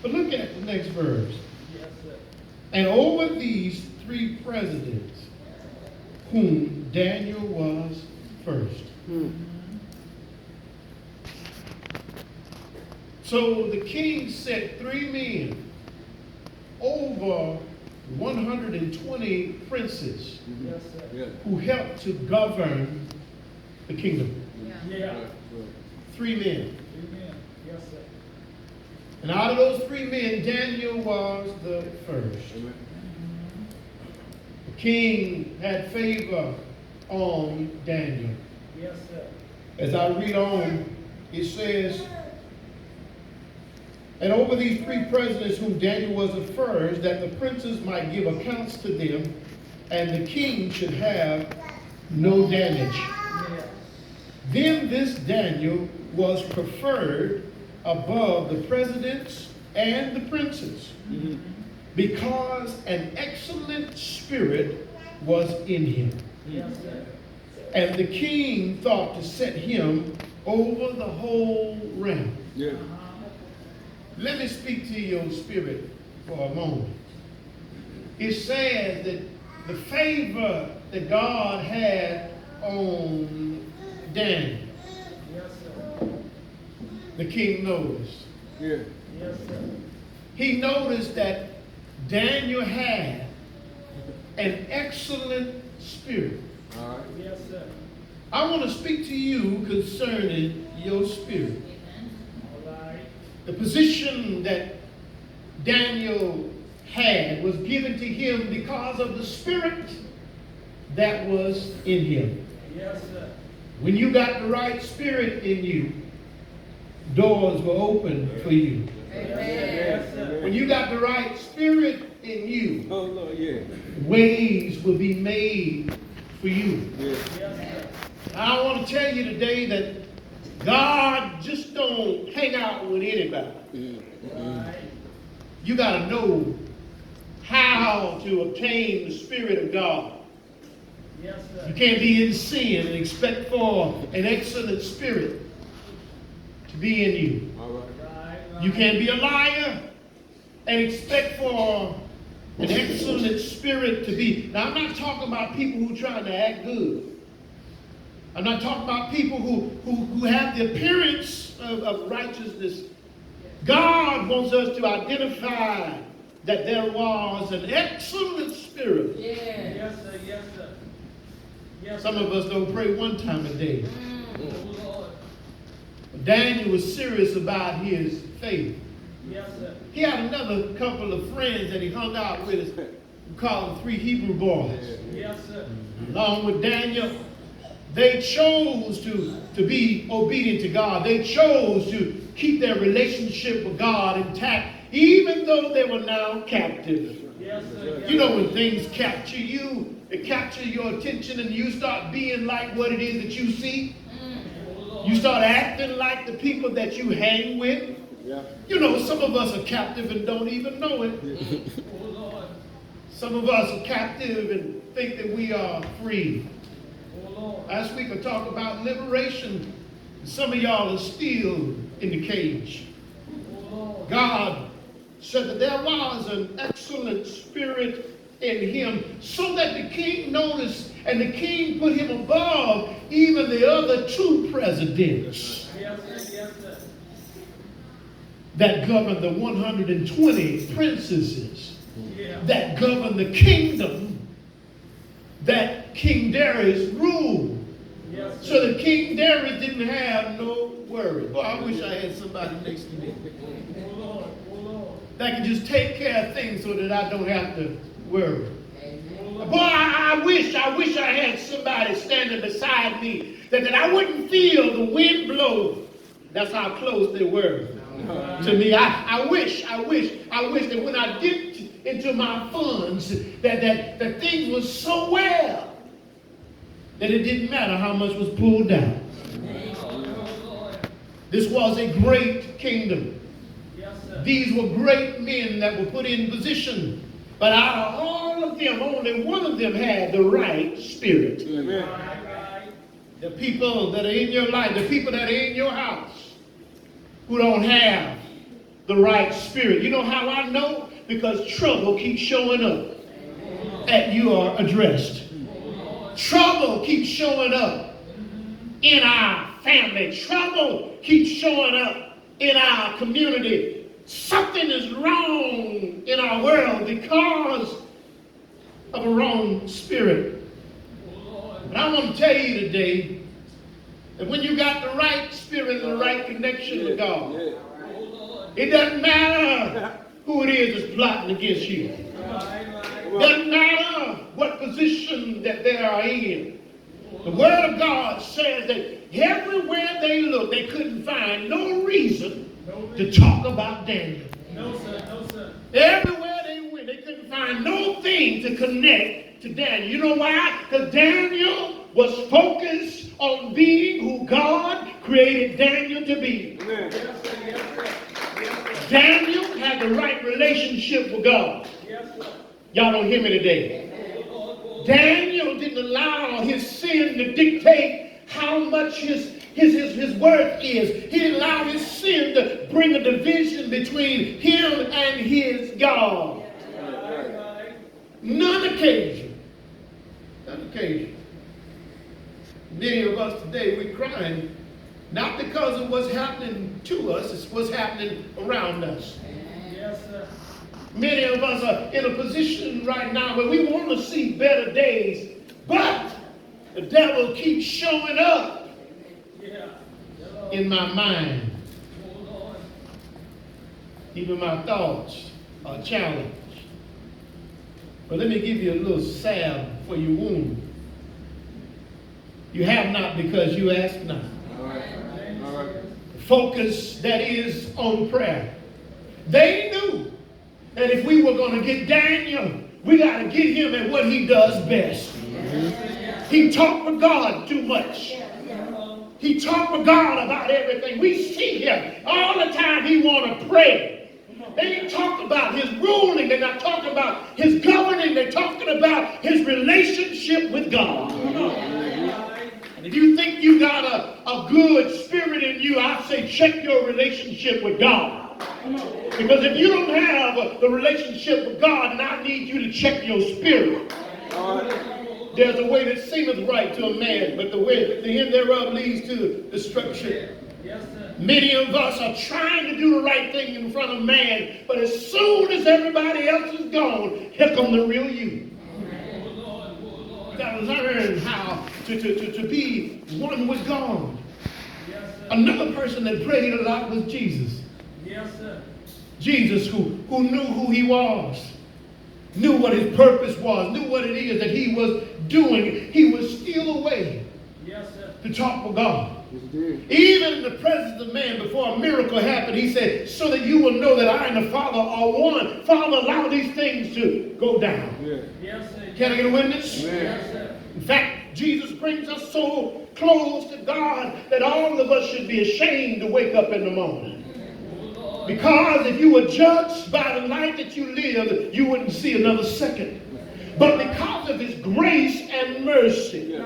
But look at the next verse. Yes, sir. And over these three presidents, whom Daniel was first. So the king set 3 men over 120 princes Yes, sir. Yeah. who helped to govern the kingdom. Yeah. 3 men. Amen. Yes, sir. And out of those 3 men, Daniel was the first. Amen. The king had favor on Daniel. Yes, sir. As I read on, it says, and over these 3 presidents whom Daniel was the first, that the princes might give accounts to them, and the king should have no damage. Yeah. Then this Daniel was preferred above the presidents and the princes, because an excellent spirit was in him. Yes, sir. And the king thought to set him over the whole realm. Yeah. Let me speak to your spirit for a moment. It says that the favor that God had on Daniel, Yes, sir. the king noticed. Yeah. Yes, sir. He noticed that Daniel had an excellent spirit. All right. Yes, sir. I want to speak to you concerning your spirit. All right. The position that Daniel had was given to him because of the spirit that was in him. Yes, sir. When you got the right spirit in you, doors will open for you. Yes, sir. When you got the right spirit in you, Oh, Lord, yeah. ways will be made for you. Yeah. Yes, sir. I want to tell you today that God just don't hang out with anybody. Right. You got to know how to obtain the Spirit of God. Yes, sir. You can't be in sin and expect for an excellent spirit to be in you. All right. Right. You can't be a liar and expect for an excellent spirit to be. Now, I'm not talking about people who trying to act good. I'm not talking about people who have the appearance of righteousness. God wants us to identify that there was an excellent spirit. Yes, sir. Yes, sir. Yes, Some of us don't pray one time a day. Oh, Lord. Daniel was serious about his faith. Yes, sir. He had another couple of friends that he hung out with. We call them 3 Hebrew boys. Yes, sir. Along with Daniel, they chose to be obedient to God. They chose to keep their relationship with God intact, even though they were now captive. Yes, sir. You know, when things capture you, it captures your attention and you start being like what it is that you see. You start acting like the people that you hang with. Yeah. You know, some of us are captive and don't even know it. Oh, Lord. Some of us are captive and think that we are free. Oh, Lord. Last week I talked about liberation. Some of y'all are still in the cage. Oh, Lord. God said that there was an excellent spirit in him, so that the king noticed, and the king put him above even the other 2 presidents Yes, sir. Yes, sir. that governed the 120 princesses Yeah. that governed the kingdom that King Darius ruled. Yes, sir. So the King Darius didn't have no worry. Boy, I wish I had somebody next to me Oh, Lord. Oh, Lord. that can just take care of things so that I don't have to worry. Oh, Lord. Boy, I wish I had somebody standing beside me that I wouldn't feel the wind blow. That's how close they were to me. I wish that when I dipped into my funds that things were so well that it didn't matter how much was pulled down. This was a great kingdom. Yes, sir. These were great men that were put in position. But out of all of them, only one of them had the right spirit. Amen. Right. The people that are in your life, the people that are in your house, who don't have the right spirit. You know how I know? Because trouble keeps showing up and you are addressed. Trouble keeps showing up in our family. Trouble keeps showing up in our community. Something is wrong in our world because of a wrong spirit. But I want to tell you today that when you got the right spirit and the right connection with God, it doesn't matter who it is plotting against you. It doesn't matter what position that they are in. The Word of God says that everywhere they looked, they couldn't find no reason to talk about Daniel. No, sir. No, sir. Everywhere they went, they couldn't find no thing to connect to Daniel. You know why? Because Daniel was focused on being who God created Daniel to be. Yes, sir. Yes, sir. Yes, sir. Daniel had the right relationship with God. Yes, sir. Y'all don't hear me today. Daniel didn't allow his sin to dictate how much his worth is. He didn't allow his sin to bring a division between him and his God. None occasion. None occasion. Many of us today, we're crying, not because of what's happening to us, it's what's happening around us. Yes, sir. Many of us are in a position right now where we want to see better days, but the devil keeps showing up in my mind. Even my thoughts are challenged. But let me give you a little salve for your wound. You have not because you ask not. All right. All right. Focus, that is, on prayer. They knew that if we were going to get Daniel, we got to get him at what he does best. He talked with God too much. He talked with God about everything. We see him all the time. He want to pray. They ain't talking about his ruling. They're not talking about his governing. They're talking about his relationship with God. And if you think you got a good spirit in you, I say check your relationship with God. Because if you don't have the relationship with God, then I need you to check your spirit. There's a way that seemeth right to a man, but the end thereof leads to destruction. Yes, sir. Many of us are trying to do the right thing in front of man, but as soon as everybody else is gone, here come the real you. You got to learn how to be one with God. Yes, sir. Another person that prayed a lot was Jesus. Yes, sir. Jesus, who knew who he was, knew what his purpose was, knew what it is that he was doing. He was still away Yes, sir. to talk with God. Yes, it did. Even in the presence of man, before a miracle happened, he said, so that you will know that I and the Father are one. Father, allow these things to go down. Yeah. Yes, sir. Can I get a witness? Amen. Yes, sir. In fact, Jesus brings us so close to God that all of us should be ashamed to wake up in the morning. Because if you were judged by the life that you lived, you wouldn't see another second. But because of his grace and mercy,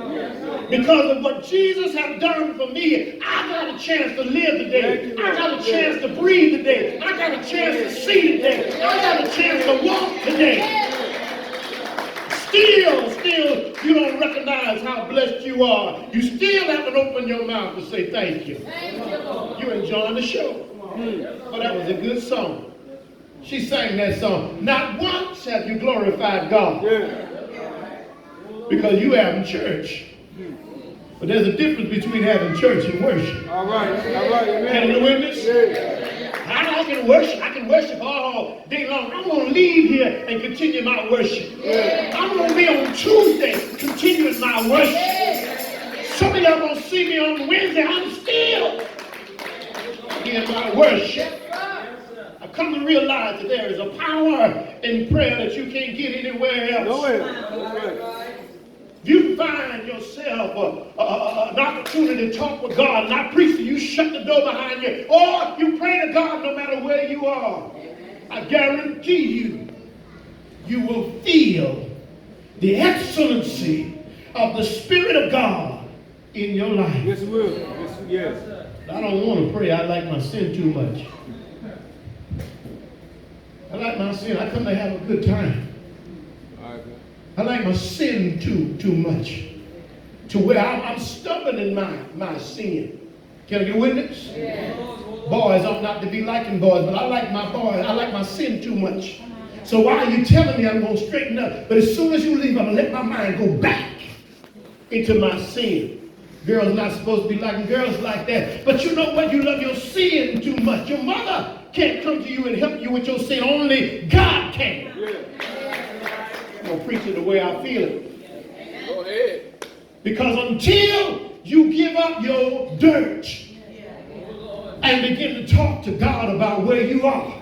because of what Jesus has done for me, I got a chance to live today. I got a chance to breathe today. I got a chance to see today. I got a chance to walk today. Still, you don't recognize how blessed you are. You still haven't opened your mouth to say thank you. You're enjoying the show. But that was a good song. She sang that song. Not once have you glorified God. Because you having church. But there's a difference between having church and worship. All right. All right. Amen. Can you witness? Yeah. I can worship all day long. I'm going to leave here and continue my worship. I'm going to be on Tuesday continuing my worship. Some of y'all going to see me on Wednesday. I'm still in my worship. I've come to realize that there is a power in prayer that you can't get anywhere else. No way. That's right. You find yourself an opportunity to talk with God, and I preach to you, shut the door behind you, or you pray to God no matter where you are. I guarantee you, you will feel the excellency of the Spirit of God in your life. Yes, it will. Yes. I don't want to pray. I like my sin too much. I like my sin. I come to have a good time. All right, man. I like my sin too much. To where I'm stubborn in my sin. Can I get a witness? Yes. Boys ought not to be liking boys, but I like my boys. I like my sin too much. So why are you telling me I'm going to straighten up? But as soon as you leave, I'm going to let my mind go back into my sin. Girls not supposed to be liking girls like that. But you know what? You love your sin too much. Your mother can't come to you and help you with your sin. Only God can. I'm going to preach it the way I feel it. Go ahead. Because until you give up your dirt and begin to talk to God about where you are,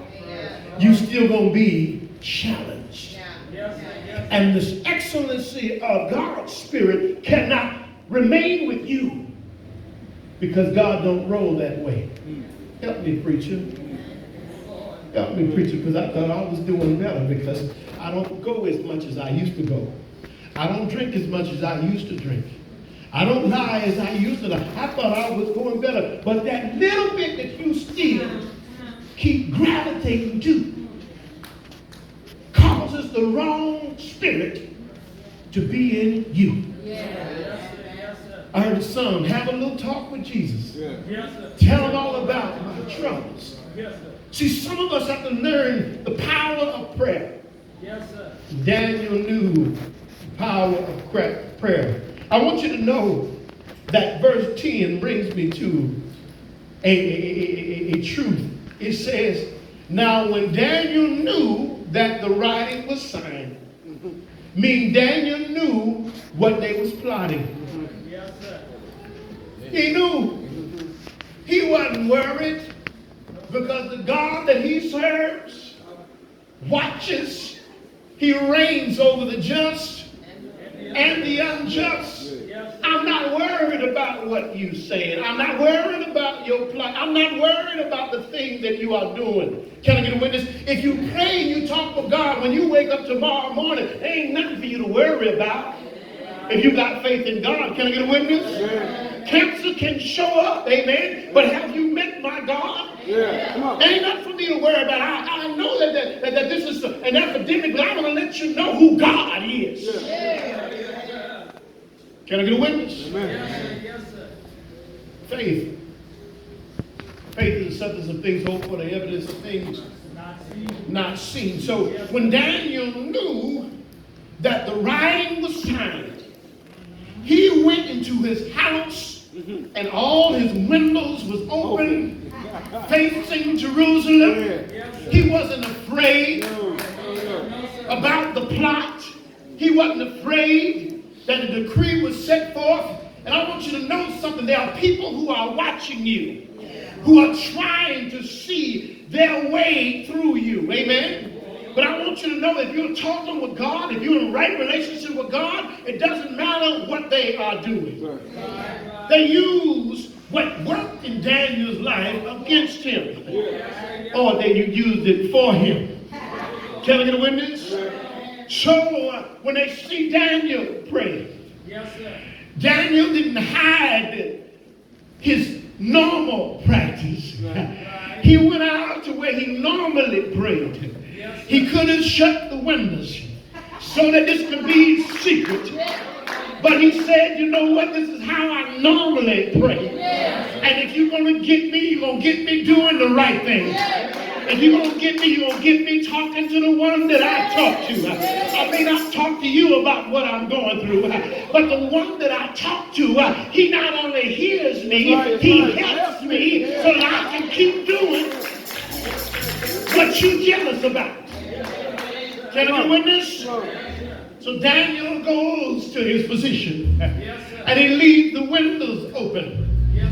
you still going to be challenged. And this excellency of God's Spirit cannot remain with you because God don't roll that way. Help me, preacher. Help me, preacher, because I thought I was doing better because I don't go as much as I used to go. I don't drink as much as I used to drink. I don't lie as I used to lie. I thought I was going better. But that little bit that you still keep gravitating to causes the wrong spirit to be in you. I heard a song, have a little talk with Jesus. Tell him all about my troubles. See, some of us have to learn the power of prayer. Daniel knew the power of prayer. I want you to know that verse 10 brings me to a truth. It says, now when Daniel knew that the writing was signed, meaning Daniel knew what they was plotting. He knew. He wasn't worried because the God that he serves watches. He reigns over the just and the unjust. I'm not worried about what you're saying. I'm not worried about your plot. I'm not worried about the things that you are doing. Can I get a witness? If you pray and you talk with God, when you wake up tomorrow morning, there ain't nothing for you to worry about. If you got faith in God, can I get a witness? Cancer can show up, amen. But have you met my God? Come on. Ain't nothing for me to worry about. I know that this is an epidemic, but I'm going to let you know who God is. Can I get a witness? Amen. Faith. Faith is the substance of things hoped for, the evidence of things not seen. So when Daniel knew that the writing was signed, he went into his house and all his windows was open, facing Jerusalem. He wasn't afraid about the plot. He wasn't afraid that a decree was set forth. And I want you to know something. There are people who are watching you, who are trying to see their way through you. Amen? But I want you to know if you're talking with God, if you're in right relationship with God, it doesn't matter what they are doing. They use what worked in Daniel's life against him. Or they used it for him. Can I get a witness? So when they see Daniel pray, Daniel didn't hide his normal practice. He went out to where he normally prayed. He could have shut the windows so that this could be secret. But he said, you know what? This is how I normally pray. And if you're going to get me, you're going to get me doing the right thing. If you're going to get me, you're going to get me talking to the one that I talk to. I may not talk to you about what I'm going through, but the one that I talk to, he not only hears me, he helps me so that I can keep doing what you're jealous about. Can I get a witness? So Daniel goes to his position and he leaves the windows open.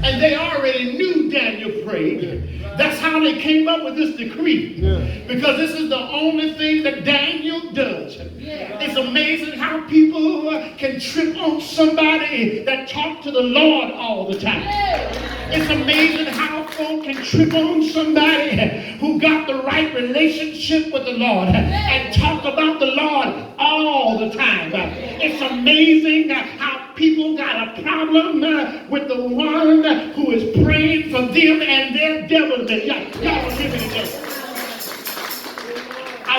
And they already knew Daniel prayed. That's how they came up with this decree. Because this is the only thing that Daniel does. It's amazing how people can trip on somebody that talk to the Lord all the time. It's amazing how folk can trip on somebody who got the right relationship with the Lord and talk about the Lord all the time. It's amazing how people got a problem with the one who is praying for them and their devilment. Y'all give me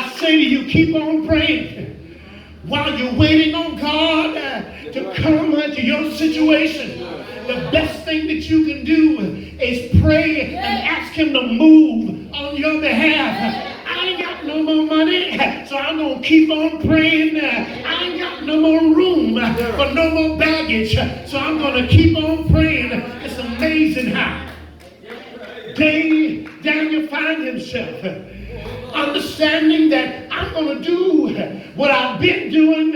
I say to you, keep on praying while you're waiting on God to come into your situation. The best thing that you can do is pray and ask him to move on your behalf. I ain't got no more money, so I'm going to keep on praying. I ain't got no more room for no more baggage, so I'm going to keep on praying. It's amazing how Daniel find himself understanding that I'm going to do what I've been doing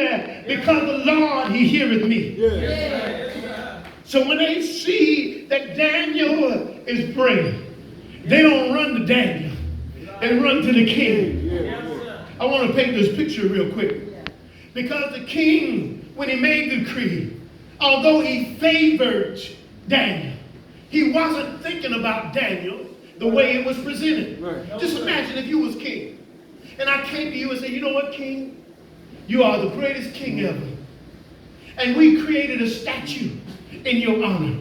because the Lord, he heareth me. So when they see that Daniel is praying, they don't run to Daniel. They run to the king. I want to paint this picture real quick. Because the king, when he made the decree, although he favored Daniel, he wasn't thinking about Daniel the way it was presented. Right. Just imagine if you was king. And I came to you and said, you know what, king? You are the greatest king ever. And we created a statue in your honor.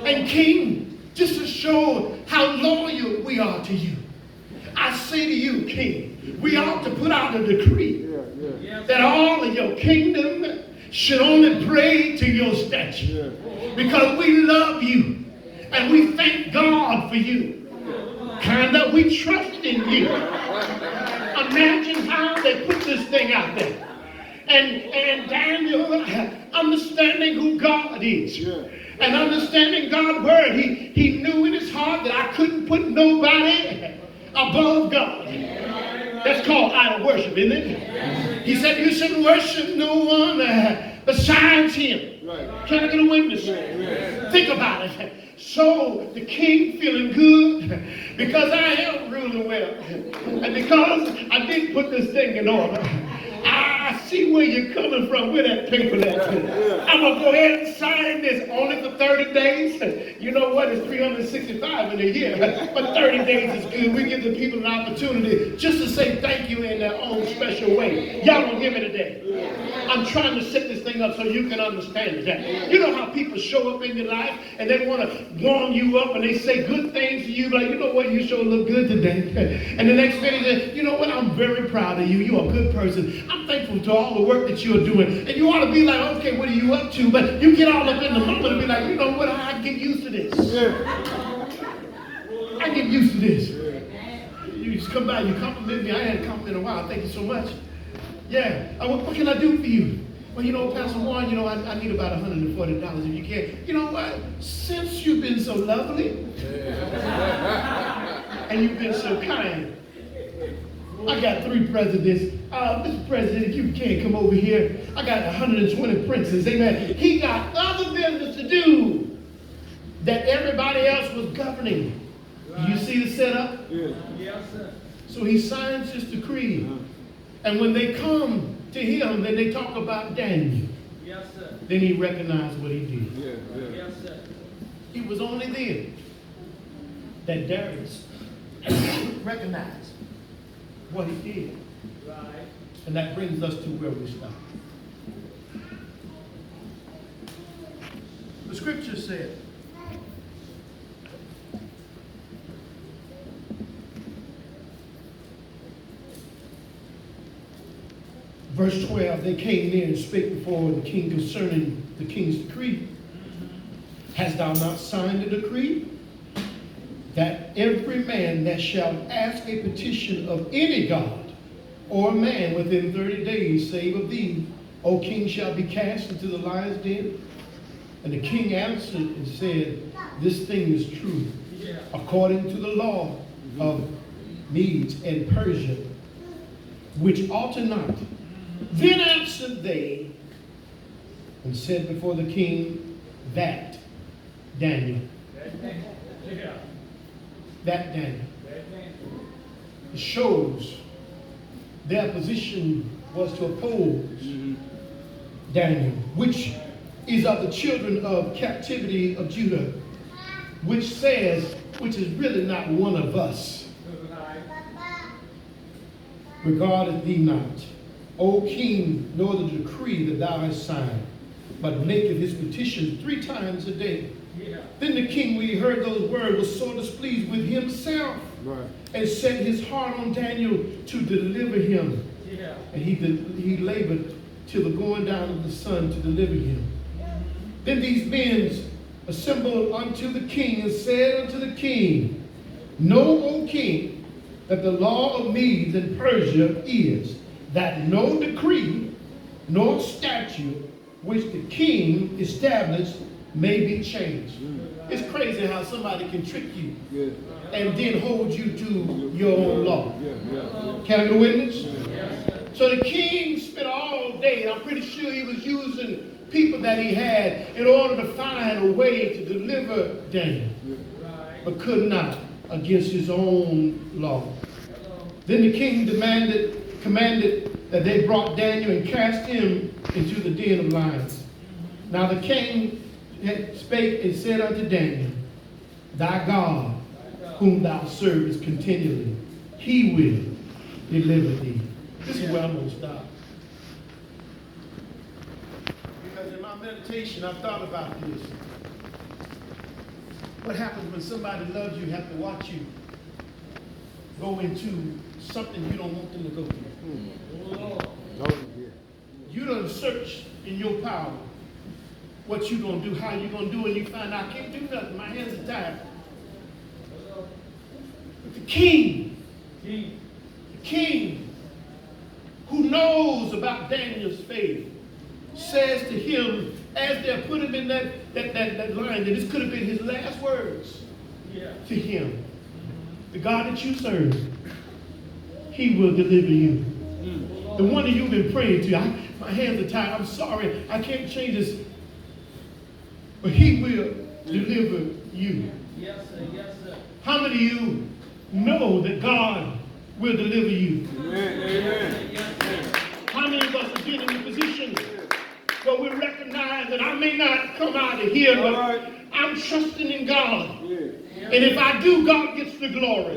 And king, just to show how loyal we are to you, I say to you, king, we ought to put out a decree that all of your kingdom should only pray to your statue. Because we love you. And we thank God for you. Kinda, we trust in you. Imagine how they put this thing out there. And Daniel, understanding who God is, and understanding God's word, he knew in his heart that I couldn't put nobody above God. That's called idol worship, isn't it? He said you shouldn't worship no one besides him. Can I get a witness? Think about it. So the king feeling good because I am ruling well. And because I didn't put this thing in order. I see where you're coming from with that paper there. I'm going to go ahead and sign this only for 30 days. You know what? It's 365 in a year. But 30 days is good. We give the people an opportunity just to say thank you in their own special way. Y'all don't hear me today. I'm trying to set this thing up so you can understand it. You know how people show up in your life and they want to warm you up and they say good things to you. Like, you know what? You sure look good today. And the next minute they say, you know what? I'm very proud of you. You're a good person. I'm thankful to all the work that you're doing. And you ought to be like, okay, what are you up to? But you get all up in the moment and be like, you know what? I get used to this. I get used to this. You just come by, you compliment me. I hadn't complimented in a while. Thank you so much. Yeah. What can I do for you? Well, you know, Pastor Warren, you know, I need about $140 if you can. You know what? Since you've been so lovely and you've been so kind, I got 3 presidents. Mr. President, if you can come over here. I got 120 princes. Amen. He got other business to do that everybody else was governing. Do you see the setup? Yes, sir. So he signs his decree. And when they come to him, then they talk about Daniel. Yes, sir. Then he recognized what he did. Yes, sir. It was only then that Darius recognized what he did. Right. And that brings us to where we stop. The scripture said, verse 12, they came near and spake before the king concerning the king's decree. Hast thou not signed a decree that every man that shall ask a petition of any god or man within 30 days, save of thee, O king, shall be cast into the lion's den? And the king answered and said, this thing is true, according to the law of Medes and Persia, which ought not. Then answered they and said before the king, that Daniel. That Daniel. It shows their position was to oppose Daniel, which is of the children of captivity of Judah, which says, which is really not one of us. Regardeth thee not, O king, nor the decree that thou hast signed, but maketh his petition 3 times a day. Then the king, when he heard those words, was sore displeased with himself Right. and set his heart on Daniel to deliver him. Yeah. And he labored till the going down of the sun to deliver him. Then these men assembled unto the king and said unto the king, Know, O king, that the law of Medes and Persia is that no decree nor statute which the king established may be changed. It's crazy how somebody can trick you and then hold you to your own law. Can I get a witness? So the king spent all day, I'm pretty sure he was using people that he had in order to find a way to deliver Daniel, but could not against his own law. Then the king commanded that they brought Daniel and cast him into the den of lions. Now the king had spake and said unto Daniel, Thy God, whom thou servest continually, he will deliver thee. This is where I'm going to stop. Because in my meditation, I've thought about this. What happens when somebody loves you, have to watch you go into something you don't want them to go through? You done search in your power what you gonna do, how you gonna do, and you find out I can't do nothing. My hands are tied. But the king who knows about Daniel's faith says to him, as they put him in that line, that this could have been his last words to him. The God that you serve, he will deliver you. The one that you've been praying to, my hands are tied. I'm sorry, I can't change this. But he will deliver you. Yes, sir. Yes, sir. How many of you know that God will deliver you? Amen. How many of us have been in a position where we recognize that I may not come out of here, but I'm trusting in God. And if I do, God gets the glory.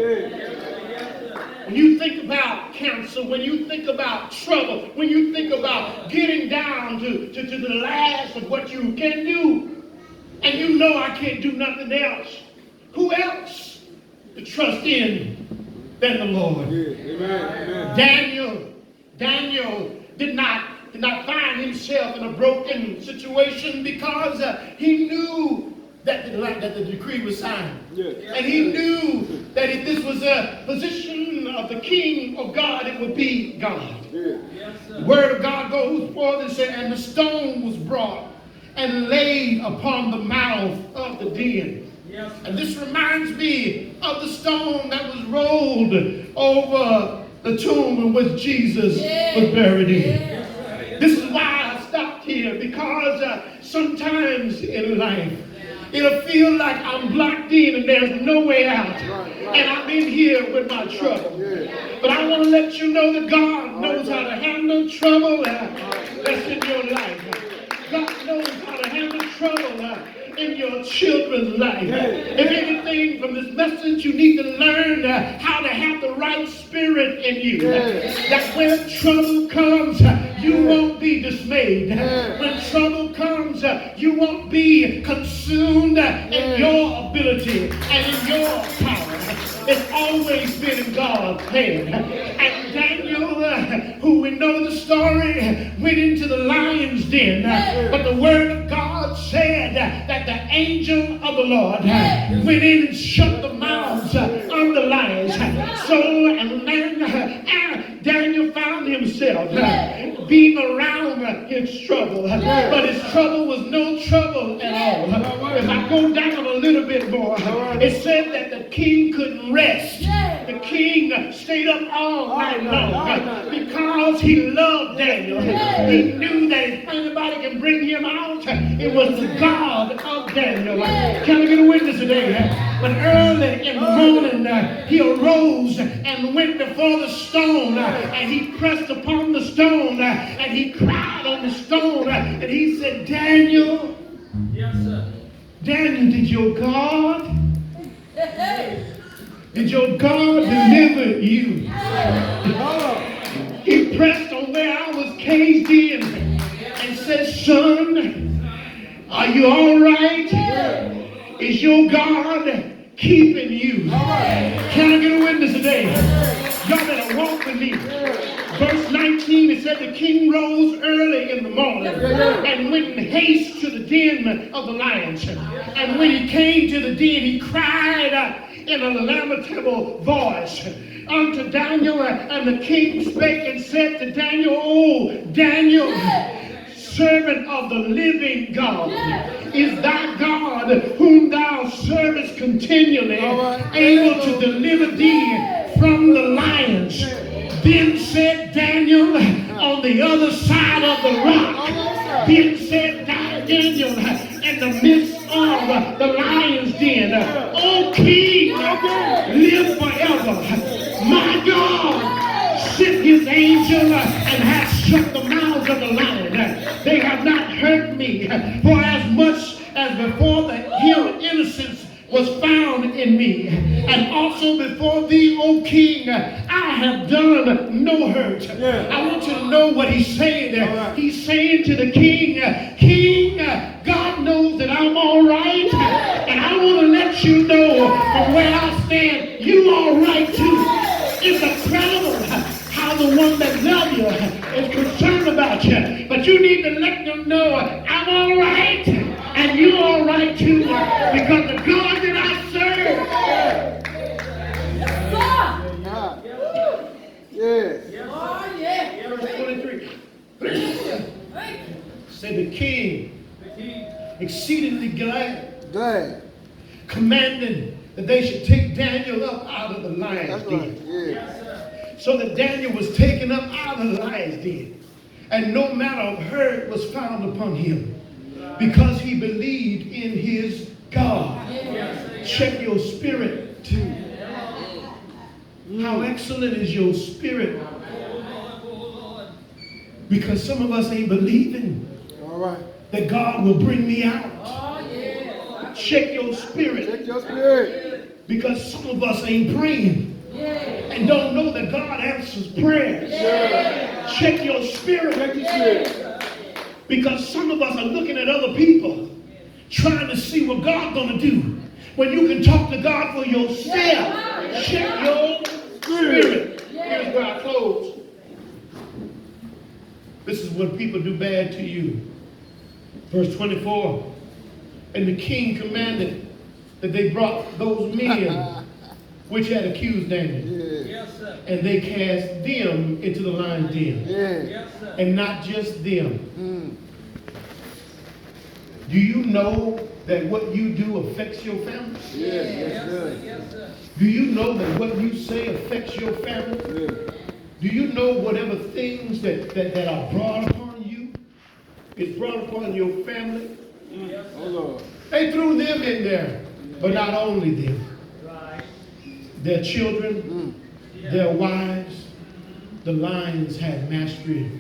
When you think about cancer, when you think about trouble, when you think about getting down to the last of what you can do, and you know I can't do nothing else, who else to trust in than the Lord? Daniel did not find himself in a broken situation because he knew that the decree was signed. And he knew that if this was a position of the king of God, it would be God. The word of God goes forth and says, and the stone was brought and laid upon the mouth of the den. And this reminds me of the stone that was rolled over the tomb in which Jesus was buried in. This is why I stopped here, because sometimes in life, it'll feel like I'm blocked in and there's no way out. And I'm in here with my trouble. But I want to let you know that God knows how to handle trouble that's in your life. God knows how to handle trouble in your children's life. If anything from this message, you need to learn how to have the right spirit in you. That when trouble comes, you won't be dismayed. When trouble comes, you won't be consumed in your ability and in your power. It's always been in God's hand. And Daniel, who we know the story, went into the lion's den. But the word of God said that the angel of the Lord went in and shut the mouths of the lions. So, and then Daniel found himself being around his trouble. But his trouble was no trouble at all. If I go down a little bit more, it said that the king couldn't rest. The king stayed up all night long because he loved Daniel. He knew that if anybody can bring him out, it was the God of Daniel. Can I get a witness today? But early in the morning, he arose and went before the stone, and he pressed upon the stone, and he cried on the stone, and he said, Daniel, Yes, sir. Daniel, did your God deliver you? He pressed on where I was caged in and said, son, are you all right? Is your God keeping you. Can I get a witness today? Y'all better walk with me. Verse 19, it said the king rose early in the morning and went in haste to the den of the lions. And when he came to the den, he cried in a lamentable voice unto Daniel. And the king spake and said to Daniel, O Daniel, servant of the living God, is thy God whom thou servest continually able to deliver thee from the lions? Then said Daniel on the other side of the rock, then said Daniel in the midst of the lion's den, O king, live forever. My God sent his angel and hath shut the mouths of the lion. They have not hurt me, for as much as before the hill innocence was found in me, and also before thee, O king, I have done no hurt. I want you to know what he's saying there. He's saying to the king, King, God knows that I'm all right, and I want to let you know from where I stand, you all right too. It's incredible how the one that loves you is concerned about you, but you need to let them know I'm all right, and you all right too, because the God that I serve. Verse 23. Said the king, exceedingly glad, commanding that they should take Daniel up out of the lion's den. So that Daniel was taken up out of the lion's den, and no manner of hurt was found upon him, because he believed in his God. Check your spirit too. How excellent is your spirit? Because some of us ain't believing that God will bring me out. Check your spirit. Because some of us ain't praying and don't know that God answers prayers. Check your spirit. Because some of us are looking at other people trying to see what God's going to do, when you can talk to God for yourself. Check your spirit. Here's where I close. This is when people do bad to you. Verse 24. And the king commanded that they brought those men which had accused Daniel. And they cast them into the lion's den. And not just them. Do you know that what you do affects your family? Do you know that what you say affects your family? Do you know whatever things that are brought upon you is brought upon your family? They threw them in there, but not only them. Their children, their wives, the lions had mastery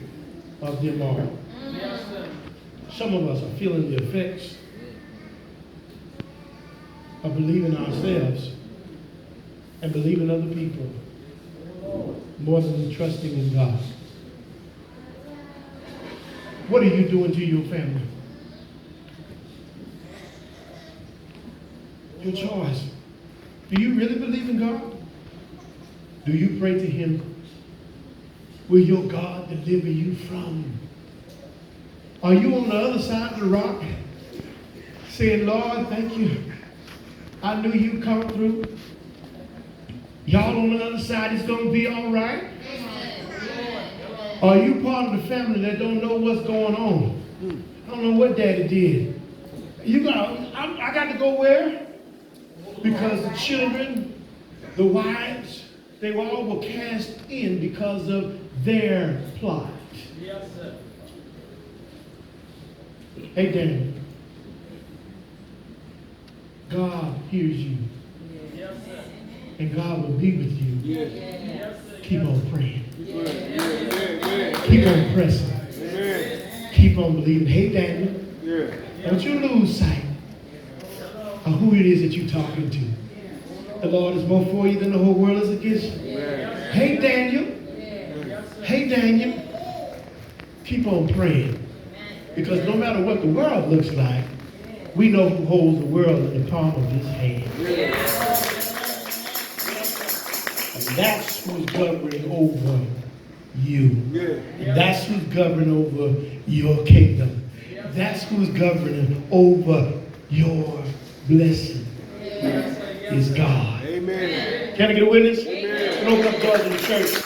of them all. Some of us are feeling the effects of believing ourselves and believing other people more than trusting in God. What are you doing to your family? Your choice. Do you really believe in God? Do you pray to Him? Will your God deliver you from? Are you on the other side of the rock saying, Lord, thank you. I knew you'd come through. Y'all on the other side, it's going to be all right? Are you part of the family that don't know what's going on? I don't know what daddy did. I got to go where? Because the children, the wives, they all were cast in because of their plot. Yes, sir. Hey, Daniel. God hears you. Yes, sir. And God will be with you. Yes, sir. Keep on praying. Keep on pressing. Keep on believing. Hey, Daniel. Don't you lose sight of who it is that you're talking to. The Lord is more for you than the whole world is against you. Hey, Daniel. Hey, Daniel. Keep on praying. Because no matter what the world looks like, We know who holds the world in the palm of his hand. And that's who's governing over you. And that's who's governing over your kingdom. That's who's governing over your blessing. Is God. Amen. Can I get a witness? Amen. Open up doors in the church.